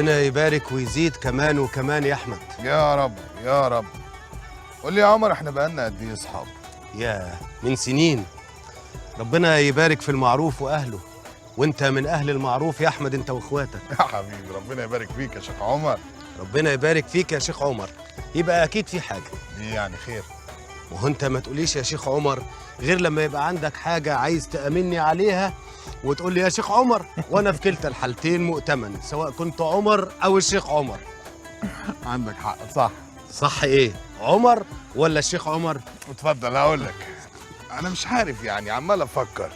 ربنا يبارك ويزيد كمان وكمان يا احمد. يا رب يا رب. قول لي يا عمر، احنا بقالنا قد ايه اصحاب؟ يا من سنين. ربنا يبارك في المعروف واهله، وانت من اهل المعروف يا احمد، انت واخواتك. يا حبيبي ربنا يبارك فيك يا شيخ عمر. ربنا يبارك فيك يا شيخ عمر. يبقى اكيد في حاجه. ايه يعني خير؟ وهو انت ما تقوليش يا شيخ عمر غير لما يبقى عندك حاجه عايز تأمني عليها وتقول لي يا شيخ عمر، وانا في كلتا الحالتين مؤتمن، سواء كنت عمر او الشيخ عمر. عندك حق، صح. صح ايه؟ عمر ولا الشيخ عمر؟ اتفضل هقول لك. انا مش عارف يعني، عمال افكر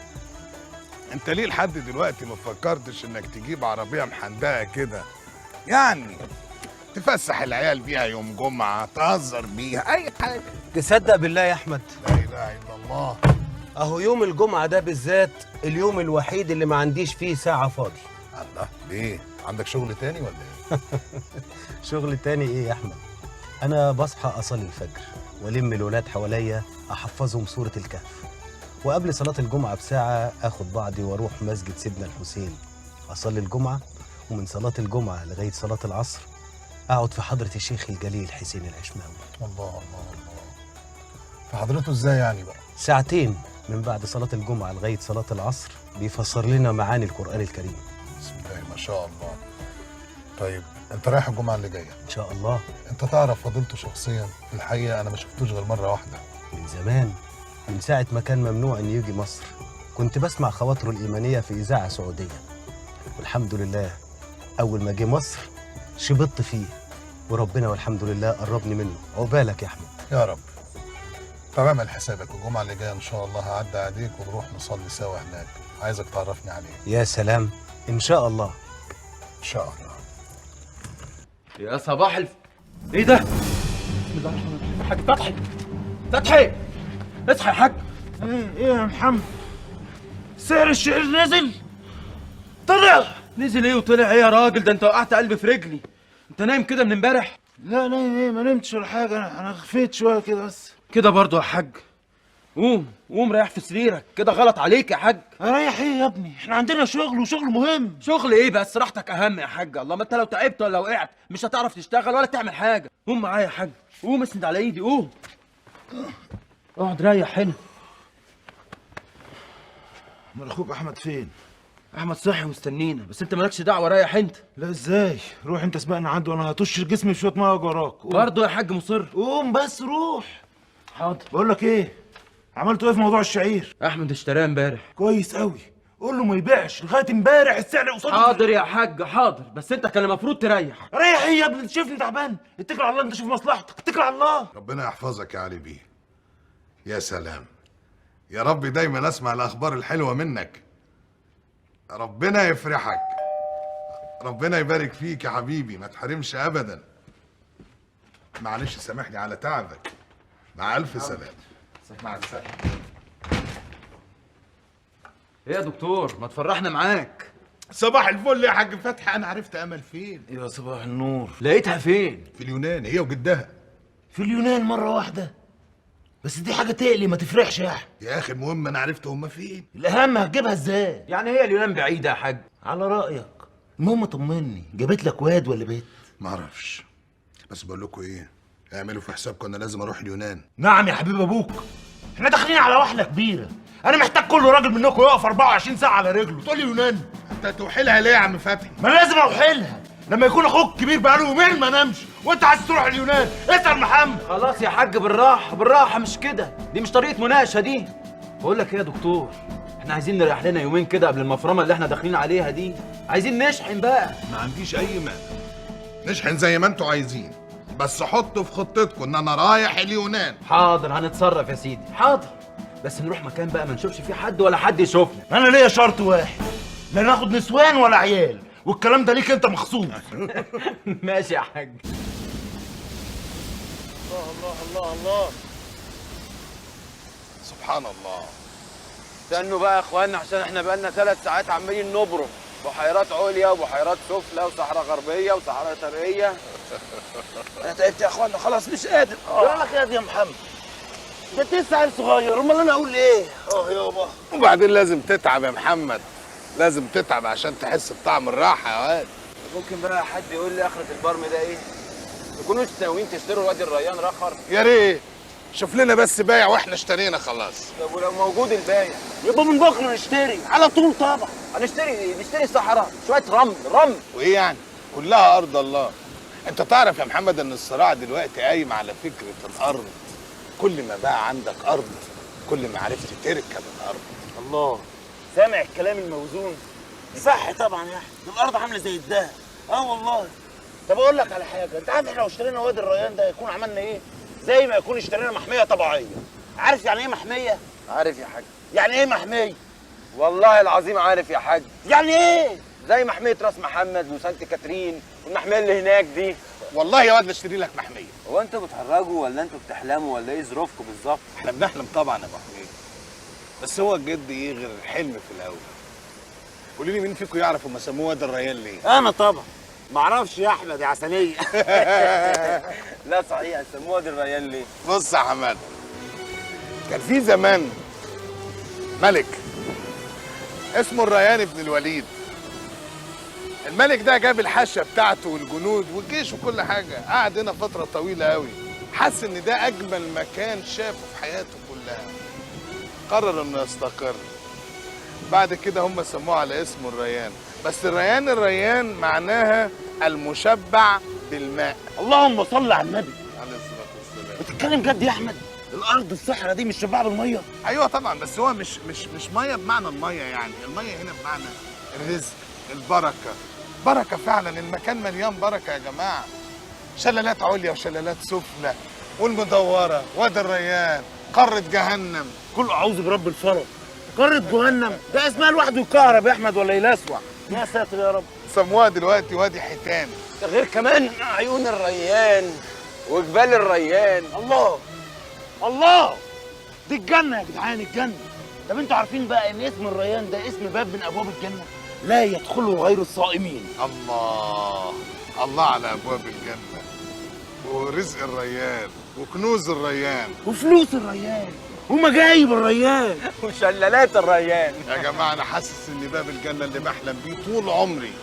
انت ليه لحد دلوقتي ما فكرتش انك تجيب عربيه محندقه كده، يعني تفسح العيال بيها يوم جمعه، تهزر بيها اي حاجه. تصدق بالله يا احمد، لا اله الا الله. اهو يوم الجمعه ده بالذات اليوم الوحيد اللي ما عنديش فيه ساعه فاضي. الله، ليه؟ عندك شغل تاني ولا ايه؟ شغل تاني ايه يا احمد؟ انا بصحى اصلي الفجر والم الولاد حواليا احفظهم سوره الكهف، وقبل صلاه الجمعه بساعه اخد بعضي واروح مسجد سيدنا الحسين اصلي الجمعه، ومن صلاه الجمعه لغايه صلاه العصر اقعد في حضره الشيخ الجليل حسين العشماوي. الله الله الله. فحضرته ازاي يعني بقى؟ ساعتين من بعد صلاه الجمعه لغايه صلاه العصر بيفسر لنا معاني القران الكريم. بسم الله ما شاء الله. طيب انت رايح الجمعه اللي جايه ان شاء الله. انت تعرف فضيلته شخصيا؟ في الحقيقه انا ما شفتوش غير مره واحده. من زمان، من ساعة ما كان ممنوع إن يجي مصر كنت بسمع خواطره الإيمانية في إذاعة سعودية، والحمد لله أول ما جه مصر شبطت فيه، وربنا والحمد لله قربني منه. عقبالك يا أحمد. يا رب. طب اعمل حسابك الجمعه اللي جايه ان شاء الله هعدي عليك ونروح نصلي سوا هناك، عايزك تعرفني عليه. يا سلام، إن شاء الله. ان شاء الله. يا صباح ايه ده؟ بسم الله الرحمن الرحيم. حاج فتحي، فتحي اصحى يا حاج. ايه يا محمد؟ سعر الشعير نزل؟ طلع؟ نزل ايه وطلع ايه يا راجل؟ ده انت وقعت قلبي في رجلي. انت نايم كده من امبارح؟ لا نايم ايه؟ ما نمتش ولا حاجه، انا خفيت شويه كده بس. كده برضو يا حاج؟ قوم قوم ريح في سريرك، كده غلط عليك يا حاج. اريح ايه يا ابني؟ احنا عندنا شغل وشغل مهم. شغل ايه بس؟ راحتك اهم يا حاج. الله، ما انت لو تعبت ولا وقعت مش هتعرف تشتغل ولا تعمل حاجه. قوم معايا يا حاج، قوم اسند على ايدي، قوم اقعد ريح هنا. امال اخوك احمد فين؟ احمد صحي ومستنينا، بس انت مالكش دعوه، ريح انت. لا ازاي؟ روح انت سبقنا عنده وانا هطش جسمي بشويه ميه وراك. برضه يا حاج مصر؟ قوم بس روح. حاضر. بقول لك ايه؟ عملتوا ايه في موضوع الشعير؟ احمد اشتراه امبارح. كويس قوي. قول له ما يبيعش لغايه امبارح، السعر قصاد. حاضر يا حاج حاضر، بس انت كان المفروض تريح. ريح ايه يا ابني؟ انت شايفني تعبان؟ اتكل على الله، انت شوف مصلحتك، اتكل على الله. ربنا يحفظك يا علي بيه. يا سلام، يا رب دايما اسمع الاخبار الحلوه منك. ربنا يفرحك، ربنا يبارك فيك يا حبيبي، ما تحرمش ابدا. معلش سامحني على تعبك، مع الف سلامه. مع السلامه. ايه يا دكتور، ما تفرحنا معاك. صباح الفل يا حاج فتحي، انا عرفت امل فين. يا صباح النور. لقيتها فين؟ في اليونان، هي وجدها. في اليونان مره واحده؟ بس دي حاجه تقلي، ما تفرحش يا احمد. يا اخي المهم انا عرفت هما فين. الاهم هتجيبها ازاي؟ يعني هي اليونان بعيده يا حاج؟ على رايك. المهم طمني، جابت لك واد ولا بيت؟ ما اعرفش، بس بقول لكم ايه، اعملوا في حسابكم انا لازم اروح اليونان. نعم يا حبيب ابوك، احنا داخلين على وحله كبيره. انا محتاج كل راجل منكم يقف 24 ساعه على رجله. تقول لي يونان؟ انت توحلها ليه يا عم فتحي؟ ما انا لازم اوحلها لما يكون اخوك كبير بقاله يومين ما نامش وانت عايز تروح اليونان. اسال محمد. خلاص يا حاج، بالراحه بالراحه، مش كده، دي مش طريقه مناقشه دي. بقول لك ايه يا دكتور، احنا عايزين نريح لنا يومين كده قبل المفرمه اللي احنا داخلين عليها دي. عايزين نشحن بقى. ما عنديش اي مانع، نشحن زي ما انتوا عايزين، بس حطوا في خطتكم ان انا رايح اليونان. حاضر، هنتصرف يا سيدي، حاضر، بس نروح مكان بقى ما نشوفش فيه حد ولا حد يشوفنا. انا ليا شرط واحد، لا ناخد نسوان ولا عيال، والكلام ده ليك انت مخصوص. ماشي يا حاج. الله الله الله. سبحان الله. استنوا بقى يا اخوانا، عشان احنا بقالنا 3 ساعات عمالين نبرم بحيرات عليا وبحيرات سفلى وصحراء غربيه وصحراء شرقيه. انا تعبت يا اخوانا خلاص مش قادر. يقول لك ايه يا محمد؟ ده انت لسه عيل صغير، امال انا اقول ايه؟ يابا. وبعدين لازم تتعب يا محمد، لازم تتعب عشان تحس بطعم الراحه يا واد. ممكن بقى حد يقول لي اخرة البرم ده ايه؟ تكونوا انتوا ناويين تشتروا الواد الريان رخر؟ يا ريت شوف لنا بس بايع واحنا اشترينا خلاص. طب ولو موجود البايع؟ يبقى من بكره نشتري على طول طبعا. نشتري الصحراء شويه رمل. وايه يعني؟ كلها ارض الله. انت تعرف يا محمد ان الصراع دلوقتي قايم على فكره الارض. كل ما بقى عندك ارض كل ما عرفت تركب الارض. الله، سامع الكلام الموزون؟ صح طبعا يا احمد، الارض عامله زي الدهب. والله. طب اقول لك على حاجه، انت عارف احنا لو اشترينا وادي الريان ده يكون عملنا ايه؟ زي ما يكون اشترينا محميه طبيعيه. عارف يعني ايه محميه؟ عارف يا حاج. يعني ايه محميه؟ والله العظيم عارف يا حاج. يعني ايه؟ زي محميه راس محمد وسانت كاترين والمحميه اللي هناك دي. والله يا واد اشتري لك محميه. هو انتوا بتهرجوا ولا انتوا بتحلموا ولا ايه ظروفكم بالظبط؟ احنا بنحلم طبعا يا ابو حميد، بس هو الجد ايه غير الحلم في الاول. قولوا لي مين فيكم يعرف هم سموه واد الريان ليه؟ انا طبعا ما اعرفش يا احمد يا عسليه. لا صحيح سموه وادي الريان ليه؟ بص يا حماد، كان في زمان ملك اسمه الريان بن الوليد. الملك ده جاب الحاشيه بتاعته والجنود والجيش وكل حاجه، قعد هنا فتره طويله قوي، حس ان ده اجمل مكان شافه في حياته كلها، قرر انه يستقر. بعد كده هم سموه على اسمه الريان، بس الريان معناها المشبع بالماء. اللهم صل على النبي. عليه الصلاه والسلام. بتتكلم جد يا احمد؟ الارض الصحراء دي مش شبعه بالميه؟ ايوه طبعا، بس هو مش ميه بمعنى الميه، يعني الميه هنا بمعنى الرزق، البركه. بركه فعلا، المكان مليان بركه يا جماعه. شلالات عليا وشلالات سفلى والمدوره، وادي الريان، قاره جهنم. كل اعوذ برب الفلق. قاره جهنم ده اسمها لوحده يكهرب يا احمد ولا يلسوع؟ يا ساتر يا رب. سموها دلوقتي وادي حيتان. ده غير كمان عيون الريان وجبال الريان. الله، دي الجنه يا جدعان، الجنه. طب انتوا عارفين بقى ان اسم الريان ده اسم باب من ابواب الجنه لا يدخله غير الصائمين. الله على ابواب الجنه ورزق الريان وكنوز الريان وفلوس الريان ومجايب الريان وشلالات الريان. يا جماعه انا حاسس ان باب الجنه اللي بحلم بيه طول عمري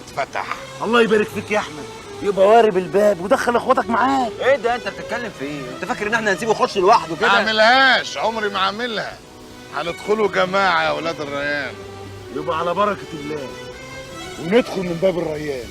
اتفتح. الله يبارك فيك يا احمد. يبقى وارب الباب ودخل اخواتك معاك. ايه ده انت بتتكلم في ايه؟ انت فاكر ان احنا هنسيبه يخش لوحده كده؟ ما اعملهاش، عمري ما اعملها. هندخلوا جماعه يا اولاد الريان. يبقى على بركه الله وندخل من باب الريان.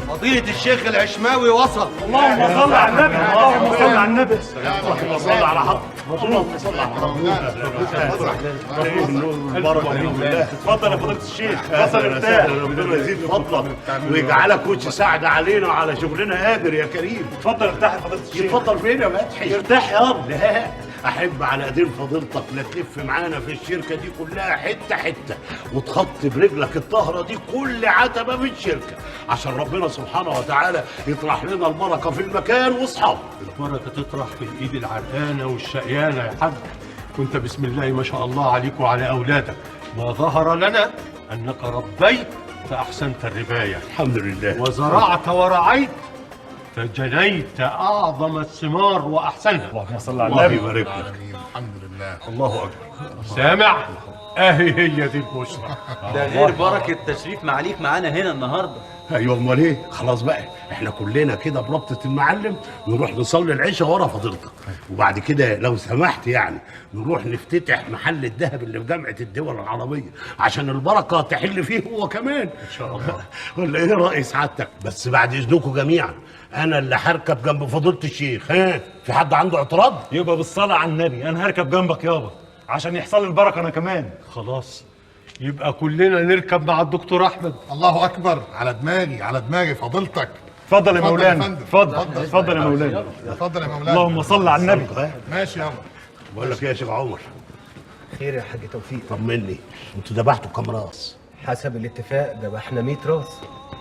فضيلة الشيخ العشماوي وصل. اللهم صل على النبي، اللهم صل على النبي، اللهم صل على حق، اللهم صل على حق. اتفضل يا فضيلة الشيخ، وصل ارتاح. ربنا يزيد فضلك ويجعلك وش سعد علينا وعلى شغلنا قادر يا كريم. اتفضل ارتاح يا فضيلة الشيخ. يتفضل فين يا فتحي؟ ارتاح يابا. لا، احب على ايدين فضيلتك لا تلف معانا في الشركه دي كلها حته حته وتخطي برجلك الطاهره دي كل عتبه في الشركه عشان ربنا سبحانه وتعالى يطرح لنا البركه في المكان واصحابه. البركه تطرح في الايد العرقانه والشقيانه يا حاج. وانت بسم الله ما شاء الله عليك وعلى اولادك ما ظهر لنا انك ربيت فاحسنت الربايه الحمد لله. وزرعت ورعيت فجنيت اعظم الثمار واحسنها. اللهم صل على الله النبي. يبارك لك. الحمد لله. الله اكبر. سامع؟ اهي هي دي البشرى. ده غير بركه تشريف معاليك معانا هنا النهارده. ايوه امال ايه؟ خلاص بقى احنا كلنا كده بربطه المعلم ونروح نصلي العشاء ورا فضيلتك وبعد كده لو سمحت يعني نروح نفتتح محل الذهب اللي في جامعه الدول العربيه عشان البركه تحل فيه هو كمان ان شاء الله. ولا ايه راي سعادتك؟ بس بعد اذنكم جميعا انا اللي هركب جنب فضيله الشيخ. ها، في حد عنده اعتراض؟ يبقى بالصلاة على النبي أنا هركب جنبك يابا عشان يحصل لي البركة أنا كمان. خلاص يبقى كلنا نركب مع الدكتور احمد. الله اكبر. على دماغي على دماغي فضيلتك. اتفضل يا مولانا. فندم. اتفضل يا مولانا. اتفضل يا مولانا. اللهم صل على النبي. ماشي يابا. بقول لك ايه يا شيخ عمر، خير يا حاج توفيق. طمني، انتوا ذبحتوا كام راس؟ حسب الاتفاق ذبحنا 100 راس.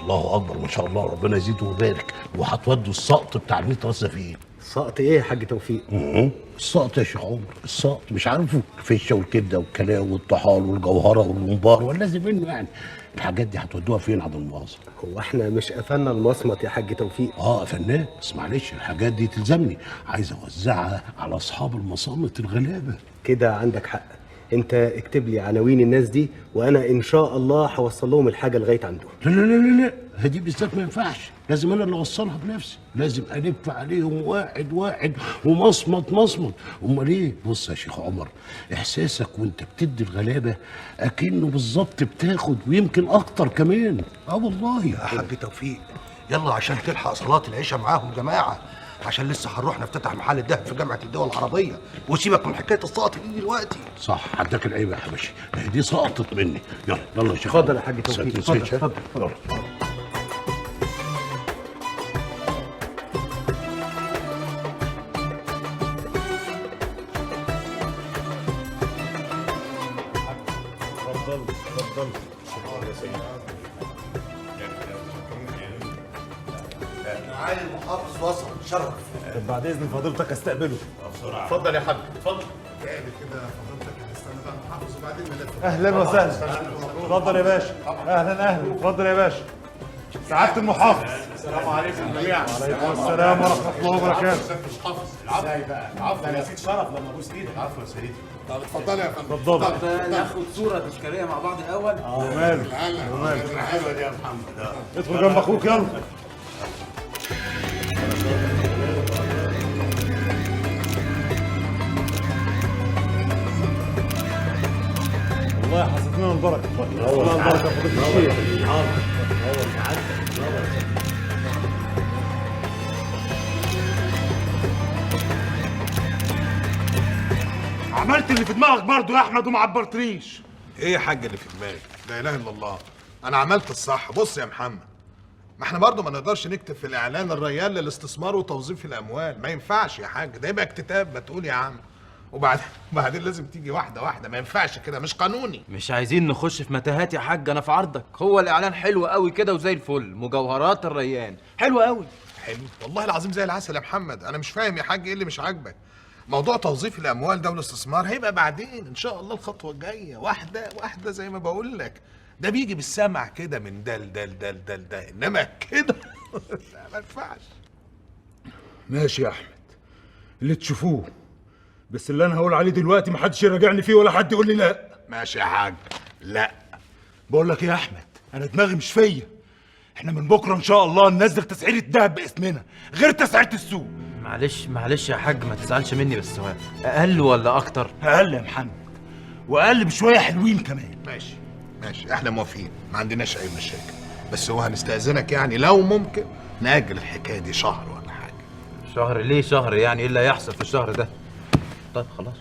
الله اكبر ما شاء الله، ربنا يزيده ويبارك. وهتودوا السقط بتاع ال 100 راس ده فين؟ سقط ايه يا حاج توفيق؟ السقط يا شيخ عمر، السقط مش عارفه، الفشه والكبده والكلاوي والطحال والجوهره والممبار واللازم منه يعني. الحاجات دي هتودوها فين عند المواصل؟ هو احنا مش قفلنا المصمت يا حاج توفيق؟ قفلناه، بس معلش الحاجات دي تلزمني، عايز اوزعها على اصحاب المصامت الغلابه. كده عندك حق. انت اكتب لي عناوين الناس دي وانا ان شاء الله هوصل لهم الحاجه لغايه عندهم. لا لا لا لا لا، هدي بالذات ما ينفعش، لازم انا اللي اوصلها بنفسي، لازم الف عليهم واحد واحد ومصمت مصمت. امال ايه؟ بص يا شيخ عمر، احساسك وانت بتدي الغلابه اكنه بالظبط بتاخد ويمكن اكتر كمان. والله يا حاج توفيق يلا عشان تلحق صلاة العشاء معاهم جماعة، عشان لسه هنروح نفتتح محل الدهب في جامعة الدول العربية، وسيبك من حكاية السقط دي دلوقتي. صح، عداك العيب يا حبشي، دي سقطت مني. يلا يلا يا شيخ. اتفضل يا حاج توفيق، اتفضل. معالي المحافظ وصل، شرف. طب بعد اذن فضيلتك استقبله. اتفضل يا حاج، اتفضل. كده فضلتك هنستنى بقى المحافظ وبعدين نلف. اهلا وسهلا. اتفضل يا باشا. اهلا اهلا. اتفضل يا باشا. سعادة المحافظ. السلام عليكم جميعا. وعليكم السلام ورحمة الله وبركاته. المحافظ. ازاي بقى؟ العفو يا سيدي، شرف لما ابوس ايدك. العفو يا سيدي. طب اتفضل يا فندم. اتفضل. ناخد صورة تذكارية مع بعض الأول. وماله. حلوه دي يا محمد. ادخل جنب اخوك يلا. والله حسيت لنا البركه. والله البركه فضيله الشيخ. عملت اللي في دماغك برضه يا احمد وما عبرتنيش. ايه يا حاج اللي في دماغي؟ لا اله الا الله، انا عملت الصح. بص يا محمد، ما احنا برضه ما نقدرش نكتب في الاعلان الريان للاستثمار وتوظيف الاموال، ما ينفعش يا حاج، ده يبقى اكتتاب. ما تقول يا عم. وبعدين لازم تيجي واحده واحده، ما ينفعش كده، مش قانوني. مش عايزين نخش في متاهات يا حاج، انا في عرضك. هو الاعلان حلو قوي كده وزي الفل، مجوهرات الريان حلو قوي. حلو والله العظيم زي العسل يا محمد. انا مش فاهم يا حاج ايه اللي مش عاجبك. موضوع توظيف الاموال ده والاستثمار هيبقى بعدين ان شاء الله، الخطوه الجايه واحده واحده زي ما بقول لك. ده بيجي بالسمع كده من دل دل دل دل ده، انما كده لا ما ينفعش. ماشي يا احمد اللي تشوفوه، بس اللي انا هقول عليه دلوقتي محدش يراجعني فيه ولا حد يقول لي لا. ماشي يا حاج. لا بقول لك ايه يا احمد، انا دماغي مش فيا. احنا من بكره ان شاء الله ننزل تسعيره الذهب باسمنا غير تسعيره السوق. معلش يا حاج، ما تزعلش مني، بس هو اقل ولا اكتر؟ اقل يا محمد، واقل بشويه حلوين كمان. ماشي ماشي، احنا موافقين، ما عندناش اي مشاكل. بس هو هنستأذنك يعني لو ممكن نأجل الحكايه دي شهر ولا حاجه. شهر ليه شهر؟ يعني ايه اللي هيحصل في الشهر ده؟ طيب خلاص